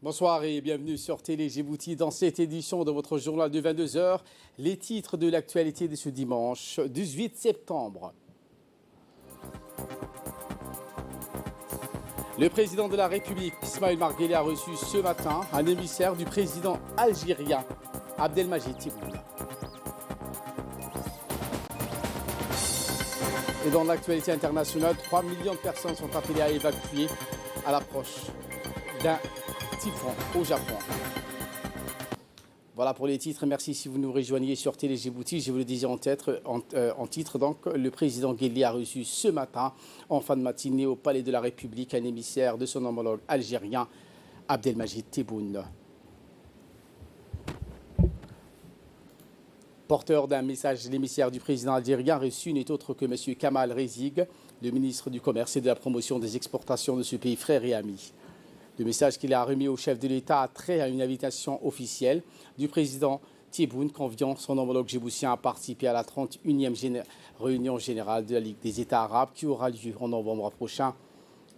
Bonsoir et bienvenue sur Télé Djibouti dans cette édition de votre journal de 22 heures. Les titres de l'actualité de ce dimanche 18 septembre. Le président de la République, Ismaël Omar Guelleh, a reçu ce matin un émissaire du président algérien, Abdelmadjid Tebboune. Et dans l'actualité internationale, 3 millions de personnes sont appelées à évacuer à l'approche d'un typhon au Japon. Voilà pour les titres. Merci si vous nous rejoignez sur Télé Djibouti. Je vous le disais en titre. Donc, le président Guelleh a reçu ce matin, en fin de matinée, au Palais de la République, un émissaire de son homologue algérien, Abdelmadjid Tebboune. Porteur d'un message, l'émissaire du président algérien reçu n'est autre que M. Kamal Rezig, le ministre du Commerce et de la Promotion des exportations de ce pays frère et ami. Le message qu'il a remis au chef de l'État a trait à une invitation officielle du président Tebboune conviant son homologue djiboutien à participer à la 31e réunion générale de la Ligue des États arabes qui aura lieu en novembre prochain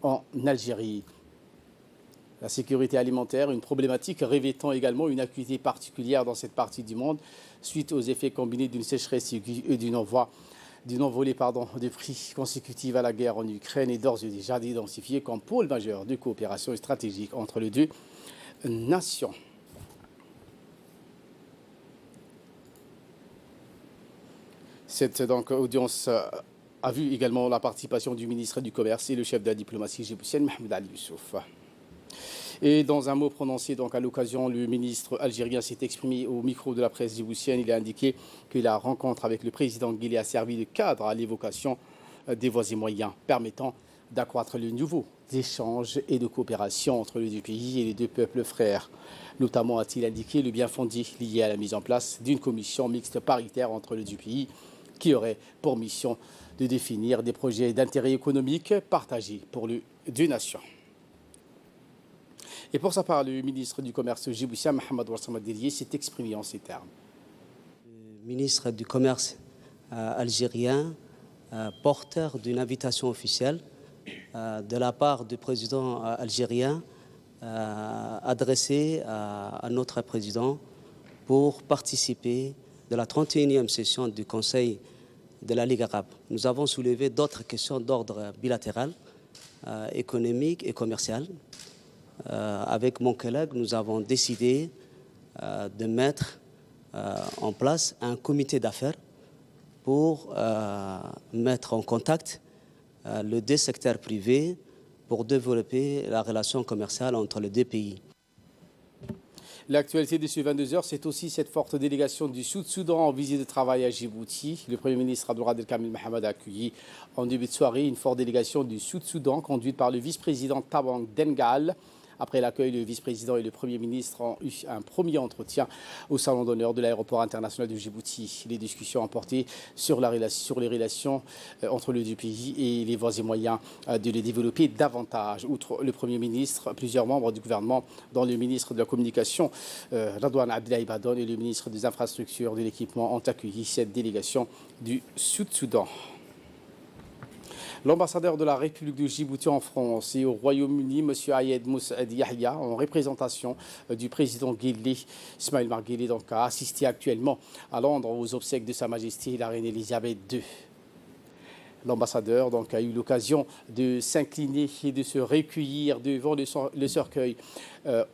en Algérie. La sécurité alimentaire, une problématique revêtant également une acuité particulière dans cette partie du monde suite aux effets combinés d'une sécheresse aiguë et d'une envolée de prix consécutive à la guerre en Ukraine est d'ores et déjà identifié comme pôle majeur de coopération stratégique entre les deux nations. Cette audience a vu également la participation du ministre du Commerce et le chef de la diplomatie djiboutienne, Mohamed Ali Youssouf. Et dans un mot prononcé à l'occasion, le ministre algérien s'est exprimé au micro de la presse djiboutienne. Il a indiqué que la rencontre avec le président Guelleh a servi de cadre à l'évocation des voies et moyens permettant d'accroître le niveau d'échanges et de coopération entre les deux pays et les deux peuples frères. Notamment, a-t-il indiqué, le bien fondé lié à la mise en place d'une commission mixte paritaire entre les deux pays qui aurait pour mission de définir des projets d'intérêt économique partagés pour les deux nations. Et pour sa part, le ministre du Commerce djiboutien, Mohamed Ouassama Dirie, s'est exprimé en ces termes. Le ministre du Commerce algérien, porteur d'une invitation officielle de la part du président algérien adressée à notre président pour participer de la 31e session du Conseil de la Ligue arabe. Nous avons soulevé d'autres questions d'ordre bilatéral, économique et commercial. Avec mon collègue, nous avons décidé de mettre en place un comité d'affaires pour mettre en contact les deux secteurs privés pour développer la relation commerciale entre les deux pays. L'actualité de ces 22 heures, c'est aussi cette forte délégation du Sud-Soudan en visite de travail à Djibouti. Le Premier ministre Abdelkader Kamil Mohamed a accueilli en début de soirée une forte délégation du Sud-Soudan conduite par le vice-président Tabang Dengal. Après l'accueil, le vice-président et le Premier ministre ont eu un premier entretien au salon d'honneur de l'aéroport international de Djibouti. Les discussions ont porté sur les relations entre les deux pays et les voies et moyens de les développer davantage. Outre le Premier ministre, plusieurs membres du gouvernement, dont le ministre de la Communication, Radouane Abdoulaye Badone, et le ministre des Infrastructures et de l'Équipement ont accueilli cette délégation du Sud-Soudan. L'ambassadeur de la République de Djibouti en France et au Royaume-Uni, M. Ayed Moussaed Yahya, en représentation du président Guelleh, Ismaël Omar Guelleh, a assisté actuellement à Londres aux obsèques de Sa Majesté la Reine Elisabeth II. L'ambassadeur a eu l'occasion de s'incliner et de se recueillir devant le cercueil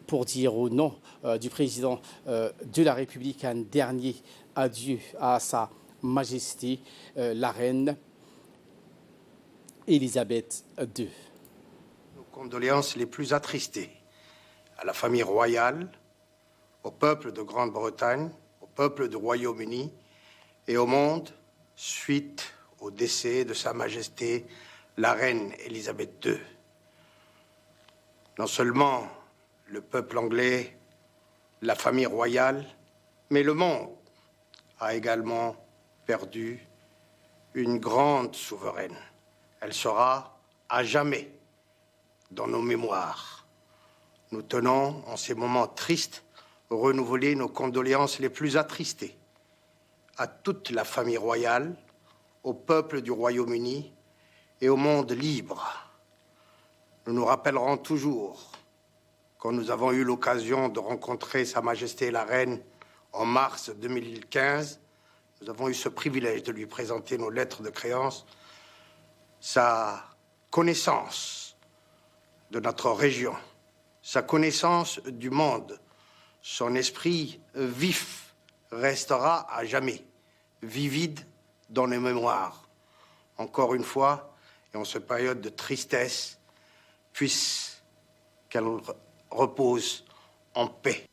pour dire au nom du président de la République un dernier adieu à Sa Majesté la Reine Elisabeth II. Nos condoléances les plus attristées à la famille royale, au peuple de Grande-Bretagne, au peuple du Royaume-Uni et au monde suite au décès de Sa Majesté la Reine Elisabeth II. Non seulement le peuple anglais, la famille royale, mais le monde a également perdu une grande souveraine. Elle sera à jamais dans nos mémoires. Nous tenons, en ces moments tristes, à renouveler nos condoléances les plus attristées à toute la famille royale, au peuple du Royaume-Uni et au monde libre. Nous nous rappellerons toujours quand nous avons eu l'occasion de rencontrer Sa Majesté la Reine en mars 2015, nous avons eu ce privilège de lui présenter nos lettres de créance. Sa connaissance de notre région, sa connaissance du monde, son esprit vif restera à jamais vivide dans les mémoires. Encore une fois, et en cette période de tristesse, puisse qu'elle repose en paix.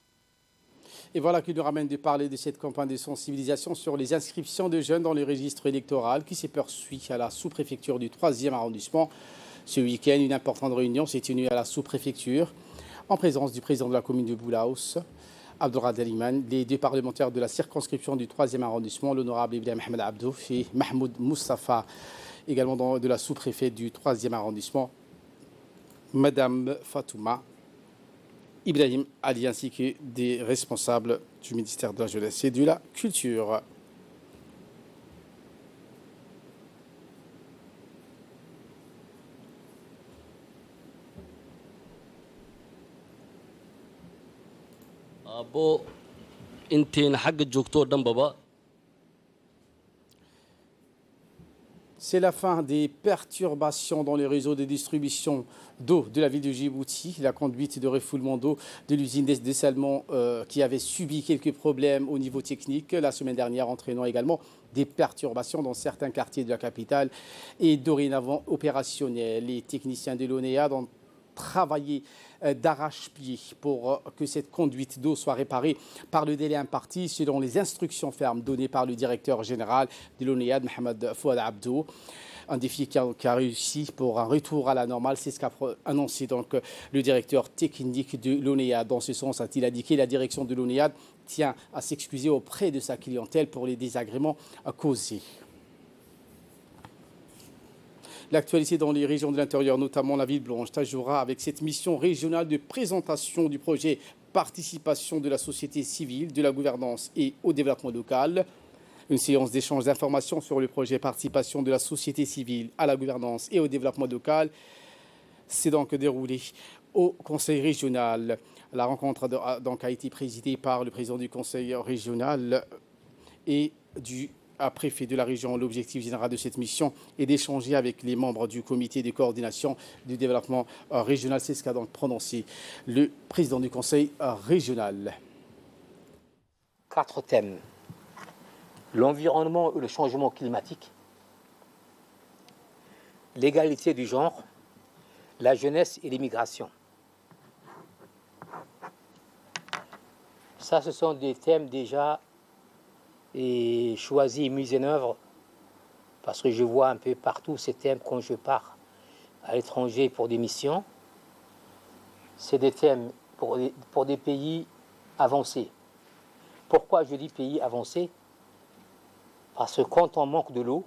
Et voilà qui nous ramène de parler de cette campagne de sensibilisation sur les inscriptions de jeunes dans le registre électoral qui s'est poursuivie à la sous-préfecture du 3e arrondissement. Ce week-end, une importante réunion s'est tenue à la sous-préfecture en présence du président de la commune de Boulaous, Abdelrad Aliman, les deux parlementaires de la circonscription du 3e arrondissement, l'honorable Ibrahim Ahmed Abdou et Mahmoud Moustapha, également de la sous-préfète du 3e arrondissement, Madame Fatouma Ibrahim Ali, ainsi que des responsables du ministère de la Jeunesse et de la Culture. abo intiin xagga joogto dhanbaba. C'est la fin des perturbations dans les réseaux de distribution d'eau de la ville de Djibouti. La conduite de refoulement d'eau de l'usine de dessalement qui avait subi quelques problèmes au niveau technique la semaine dernière, entraînant également des perturbations dans certains quartiers de la capitale est dorénavant opérationnel. Les techniciens de l'ONEA ont travaillé d'arrache-pied pour que cette conduite d'eau soit réparée par le délai imparti selon les instructions fermes données par le directeur général de l'ONEA, Mohamed Fouad Abdou. Un défi qui a réussi pour un retour à la normale, c'est ce qu'a annoncé donc le directeur technique de l'ONEA. Dans ce sens, a-t-il indiqué, la direction de l'ONEA tient à s'excuser auprès de sa clientèle pour les désagréments causés. L'actualité dans les régions de l'intérieur, notamment la ville blanche, Tajoura, avec cette mission régionale de présentation du projet participation de la société civile, de la gouvernance et au développement local. Une séance d'échange d'informations sur le projet participation de la société civile à la gouvernance et au développement local s'est donc déroulée au Conseil régional. La rencontre a été présidée par le président du Conseil régional et du préfet de la région. L'objectif général de cette mission est d'échanger avec les membres du comité de coordination du développement régional. C'est ce qu'a donc prononcé le président du conseil régional. 4 thèmes. L'environnement et le changement climatique, l'égalité du genre, la jeunesse et l'immigration. Ça, ce sont des thèmes déjà choisis et mis en œuvre parce que je vois un peu partout ces thèmes quand je pars à l'étranger pour des missions. C'est des thèmes pour des pays avancés. Pourquoi je dis pays avancés? Parce que quand on manque de l'eau,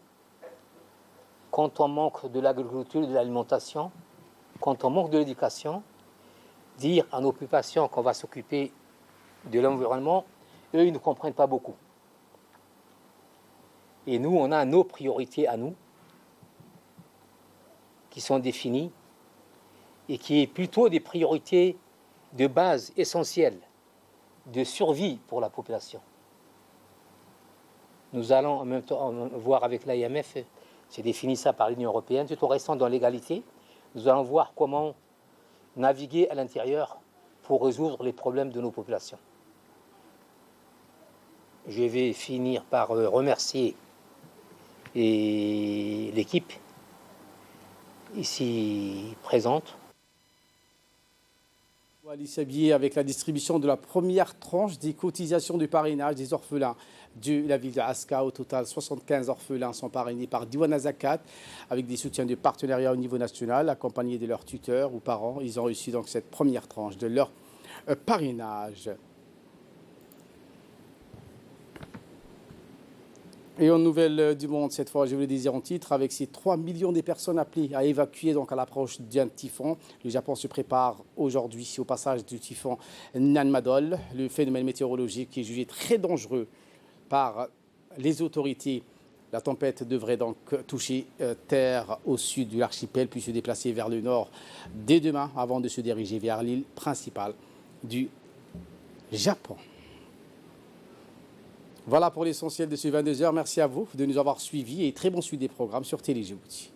quand on manque de l'agriculture, de l'alimentation, quand on manque de l'éducation, dire à nos populations qu'on va s'occuper de l'environnement, eux, ils ne comprennent pas beaucoup. Et nous, on a nos priorités à nous, qui sont définies, et qui est plutôt des priorités de base essentielles, de survie pour la population. Nous allons en même temps voir avec l'IMF, c'est défini ça par l'Union européenne, tout en restant dans l'égalité, nous allons voir comment naviguer à l'intérieur pour résoudre les problèmes de nos populations. Je vais finir par remercier l'équipe ici présente. Alice Abier avec la distribution de la première tranche des cotisations de parrainage des orphelins de la ville de Aska. Au total, 75 orphelins sont parrainés par Diwana Zakat avec des soutiens de partenariat au niveau national, accompagnés de leurs tuteurs ou parents. Ils ont reçu donc cette première tranche de leur parrainage. Et en nouvelle du monde, cette fois, je vous le disais en titre, avec ces 3 millions de personnes appelées à évacuer donc à l'approche d'un typhon. Le Japon se prépare aujourd'hui au passage du typhon Nanmadol, le phénomène météorologique qui est jugé très dangereux par les autorités La tempête devrait donc toucher terre au sud de l'archipel, puis se déplacer vers le nord dès demain avant de se diriger vers l'île principale du Japon. Voilà pour l'essentiel de ce 22h. Merci à vous de nous avoir suivis et très bon suivi des programmes sur Télé Djibouti.